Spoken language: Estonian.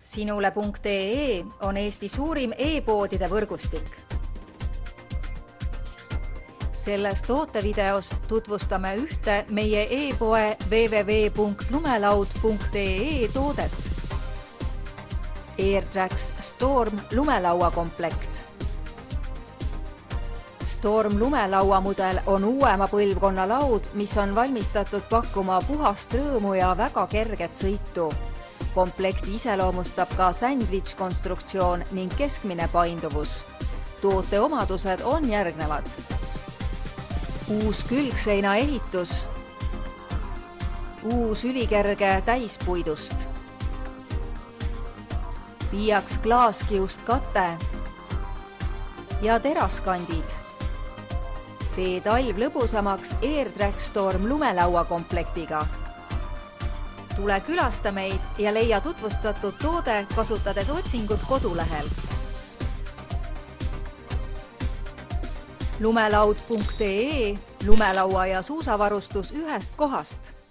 Sinule.ee on Eesti suurim e-poodide võrgustik. Selles tootevideos tutvustame ühte meie e-poe www.lumelaud.ee toodet. AirTrax Storm lumelauakomplekt. Storm lumelaua mudel on uuema põlvkonna laud, mis on valmistatud pakkuma puhast rõõmu ja väga kerget sõitu. Komplekti iseloomustab ka sandwich-konstruktsioon ning keskmine painduvus. Toote omadused on järgnevad. Uus külgseina ehitus. Uus ülikerge täispuidust. Piiaks klaaskiust kate ja teraskandid. Tee talv lõbusamaks AirTrax Storm lumelauakomplektiga. Tule külasta meid ja leia tutvustatud toode, kasutades otsingut kodulehel. Lumelaud.ee, lumelaua ja suusavarustus ühest kohast.